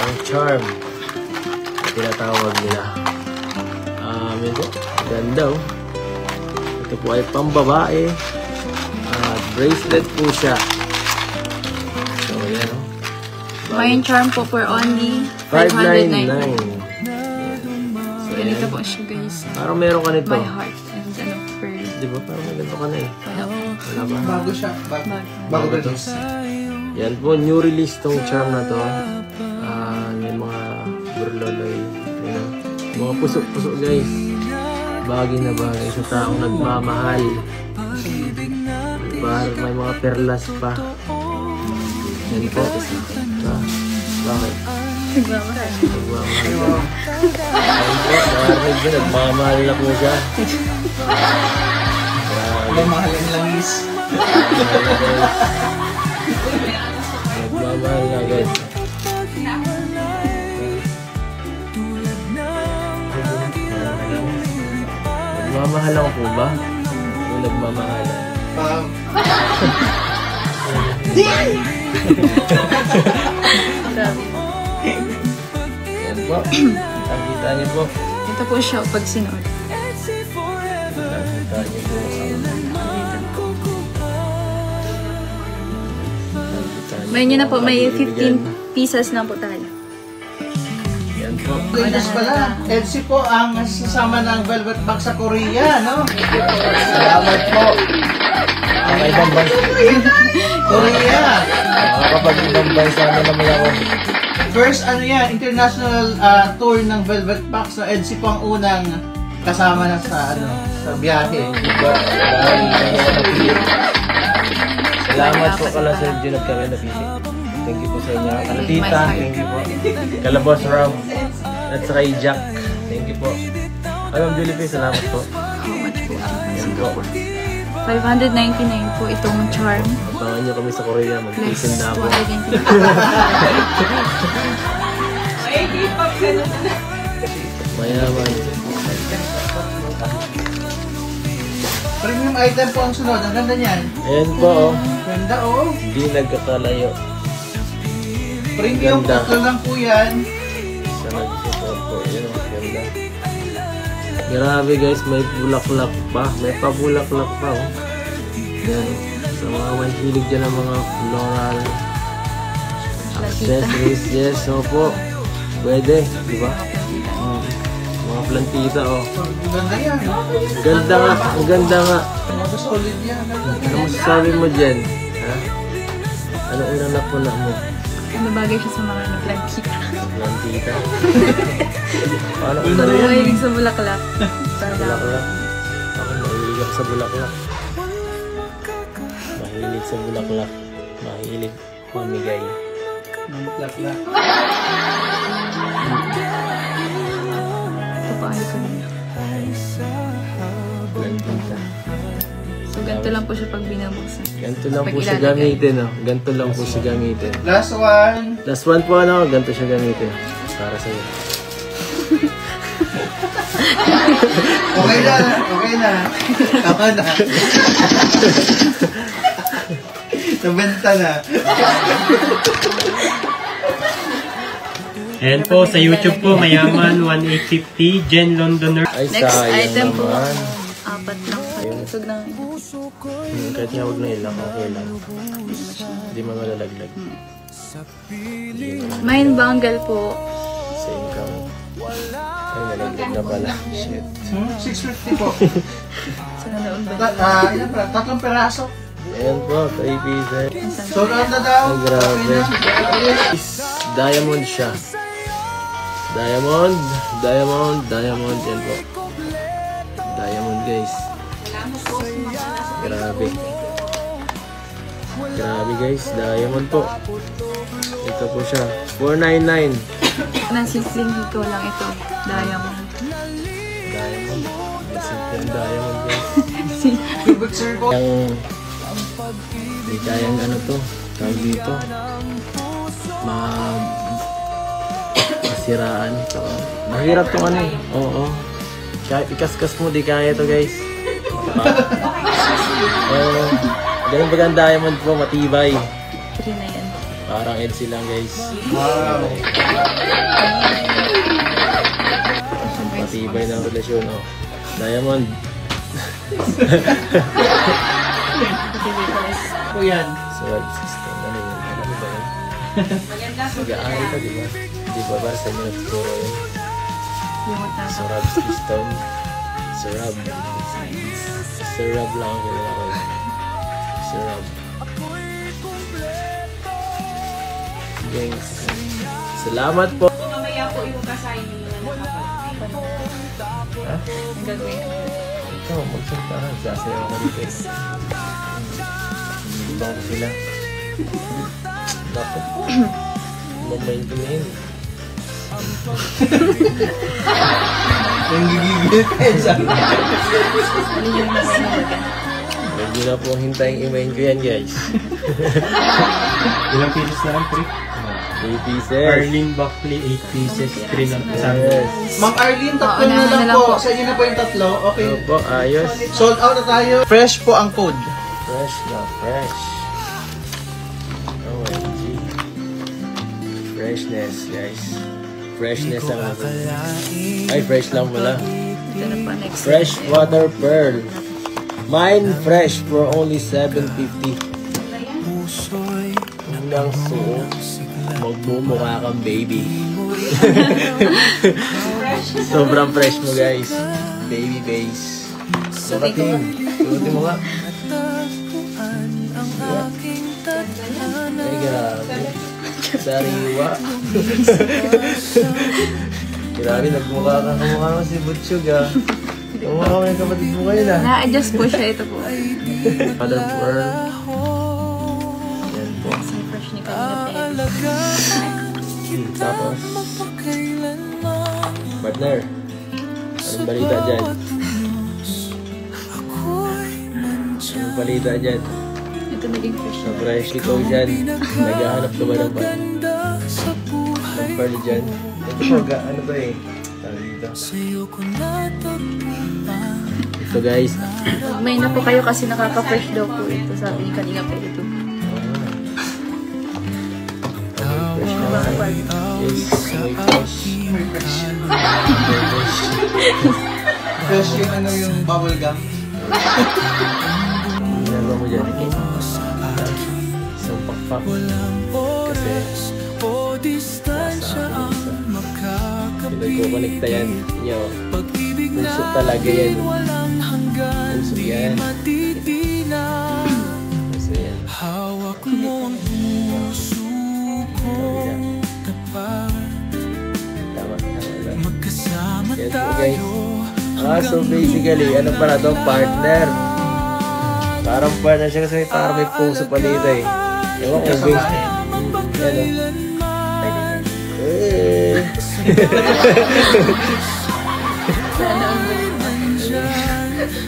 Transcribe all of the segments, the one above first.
Ang charm. Tinatawag nila. Yun po. Ganda oh. Ito po ay pambabae. Bracelet po siya. So, yan oh. Main charm po for only 599. So, ganito po siya guys. Parang meron ka nito. My heart and ano, pearl. Diba? Parang may ganito ka na eh. Wala ba? Bago siya. Bago release. Yan po, new release tong charm na to. May mga burloloy. Mga puso-puso guys. Bagay na bagay sa taong nagmamahal. Parang may mga perlas pa. Yan po. Bakit? Nagmamahal. Nagmamahal. Yan po, nagmamahal na po siya. Nagmamahal ang langis. Nagmamahal na guys. Nagmamahal ako po ba? O nagmamahalan? Yan po. Nakita niyo po. Ito po siya pag sinuot. Nakita niyo po. May nyo na po, may 15 pieces na po tayo. Yan po. Latest pala. Elsie po ang sasama ng Velvet Box sa Korea, no? Salamat po. Ang ibang bansa. Korea. Kapag ibang bansa na naman ako. First, ano yan, international tour ng Velvet Box. So, Elsie po ang unang kasama na sa, sa biyahe. Salamat po kala Sir Jun at kami napili. Thank you po sa inyo. Kalatita, thank you po. Kalabos Ram. At saka Jack, thank you po. Alam Julie, salamat po. How much po? Yan po. 599 po itong charm. Abangan nyo kami sa Korea, mag-listen na ako. Mayaman. Premium item po ang sunod. Ang ganda niyan. Ayan po, oh. Ganda, oh. Di nagkakalayo. Premium, Ganda. tatlo lang po yan. Sa nag-support po. Ayan, oh. Ganda. Grabe guys, may bulaklak pa. May pabulaklak pa, oh. Yan. Sa mga may hilig dyan ng mga floral accessories. Yes, so po. Pwede, di ba? Mga plantita, oh. Ang ganda yan. Ganda nga, ang ganda nga. Mga solid yan. Ano masasabi mo dyan? Ha? Ano unang napuna mo? Ano bagay siya sa mga plantita. Plantita? Paano kung Ano dali? mahilig sa bulaklak? Bulaklak. Ako mahilig ako sa bulaklak. Mahilig sa bulaklak. Mahilig mamigay. Bulaklak. Ito pa ay kanina. Plantita. So ganito lang po siya pag binabuksan. Ganito lang Pag po siya ilalagay. gamitin, no? Ganito lang po siya gamitin. Last one. Last one po, ano? Ganito siya gamitin. Para sa'yo. Okay na. Okay na. Tama na. Nabenta na. Ayan po, sa YouTube po, Mayaman 1850, Jen Londoner. Ay, Next sayang item po. naman. Apat lang. Tutug na. Kahit nga huwag na ilang, okay lang. Hindi mo malalaglag. Mine bangle po. Same kang. Ay, nalaglag na pala. Shit. 650 po. Sa nanoon ba? Yan pa, 3 peraso. Ayan po, 3 pieces. So, na daw. Ay, grabe. Okay na. Diamond siya. Diamond. Diamond. Diamond. Yan po. Diamond, guys. Grabe. Grabe, guys. Diamond po. Ito po siya. 499. Nasimpleng hito lang ito. Diamond. Diamond. Simple yung diamond, guys. Cubic circle. Yung hindi kayang ano to, tawag dito, masiraan. Mahirap tong ano eh. Oo. Kahit ikaskas mo, di kaya to guys. Ganun ba ang diamond po, matibay. 3 na yan. Parang Elsie lang guys. Wow. ng relasyon, oh. Diamond. Po yan. Sword system. Ano yun? Alam mo ba yun? Mag-aaral ka, di ba? Di ba ba sa inyo nagturo yun? Sword system. Sword. Sword lang ang kilala ko. Sword. Thanks. Salamat po. Mamaya po yung kasigning na Ha? ang gagawin. Ikaw, magsalita ka. Sasayaw ako dito. Hindi ba ako sila? Dapat. Mamayin ko na yun. Yung gigigil kayo siya. Hindi na po hintayin i-main ko yan, guys. Ilang pieces na lang, pre? 3 pieces. Arlene Buckley, 8 pieces, 3 lang kasama. Yes. Ma'am Arlene, tatlo Oo, na na lang lang po. po. Sa inyo na po yung tatlo. Okay. Opo, ayos. Sold out na tayo. Fresh po ang code. Fresh na fresh. OMG. Freshness, guys. Freshness ang ako. Ay, fresh lang wala. Ito na po next. Fresh water pearl. Mine fresh for only 750. Unang suot. Magmumukha kang baby. Sobrang fresh mo, guys. Baby face. Sukatin. Sukatin mo nga. Ay, grabe. Sariwa. Grabe, nagmukha ka. Kamukha mo si Butchug, ah. Kamukha mo yung kapatid mo kayo, ah. Na-adjust po siya. Ito po. Mother pearl. Yan po. Kasi fresh ni Kanina Tapos, partner, anong balita dyan? Anong balita dyan? Ito naging fresh Sa na. fresh ikaw dyan, naghahanap ka ba ng pearl dyan? Ito po, ano to eh? Tawag dito. Ito guys, May na po kayo kasi nakaka-fresh daw po ito. Sabi ni Kanina po ito. fresh naman. Yes, may fresh. Fresh yung ano yung bubble gum. Ginagawa mo dyan. Isang pakpak. Kasi, nasa akin isa. Pinagkukonekta yan. Inyo, puso talaga yan. Puso yan. Puso yan. Tama, tama. Yan po guys. So basically, ano pala to? Partner. Parang partner siya kasi parang may puso pa dito eh. Ewan ko guys. Yan o. Eh.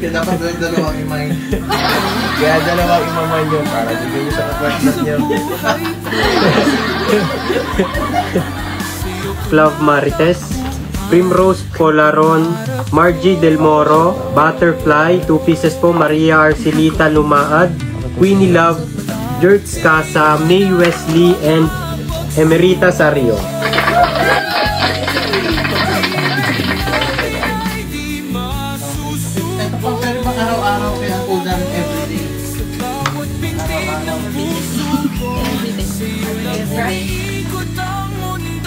Kaya dapat dalawang imay. Kaya dalawang imaman nyo para bigyan nyo sa partner nyo. Love Marites, Primrose Polaron, Margie Del Moro, Butterfly, 2 pieces po, Maria Arcelita Lumaad, Queenie Love, Jertz Casa, May Wesley, and Emerita Sario. Ito pang pero bang araw-araw kaya ang code namin everyday. Araw-araw. Everyday.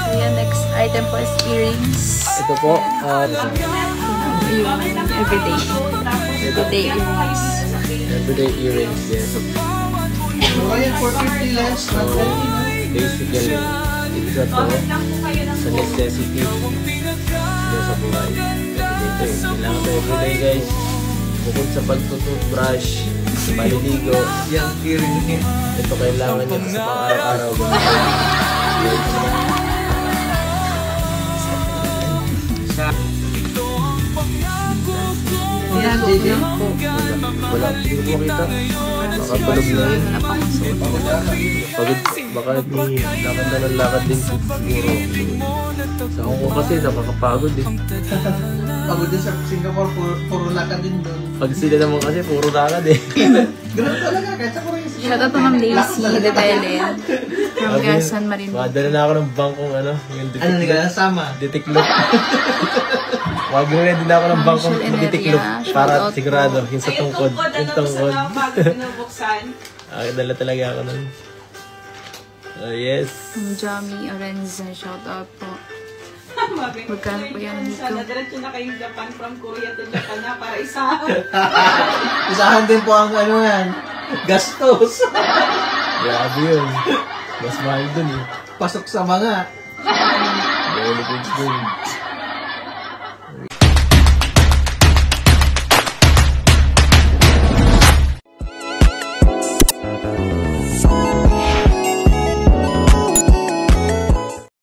Ayan, next item po is earrings. Ito po, Yung everyday. Everyday earrings. everyday earrings. Yes. So, ayan, 450 less. So, basically, isa to sa necessity nyo sa buhay. Ito eh. Kailangan to everyday guys. Bukod sa pagtututbrush, paliligo, Yan, earring niya. ito kailangan nyo sa pang-araw-araw. Yan, JJ. Wala, hindi ko makita. Makatulog na yun. Pagod, baka lakad na ng lakad din siguro. Sa ako kasi nakakapagod eh. pagod din sa Singapore, puro lakad din doon. Pag sila naman kasi, puro lakad eh. Ganun talaga, kahit sa Korea. Shoutout to Ma'am Daisy de Belen from Quezon, Marinduque. Madala na ako ng bangkong yung Ano nila, nasama? detiklop. Mag-ready na ako ng bangkong Social detiklop Energia, para shoutout po. sigurado, yung sa tungkod. Yung tungkod. Bago binubuksan. Dala talaga ako nun. Oh, yes. Ang Jami Orenza, shoutout po. Magkano Magkano po yan dito? Diretso na kayong Japan from Korea to Japan na para isa. Isahan din po ang ano yan, gastos. Grabe yun. Mas mahal dun eh. Pasok sa mga. Benefits dun.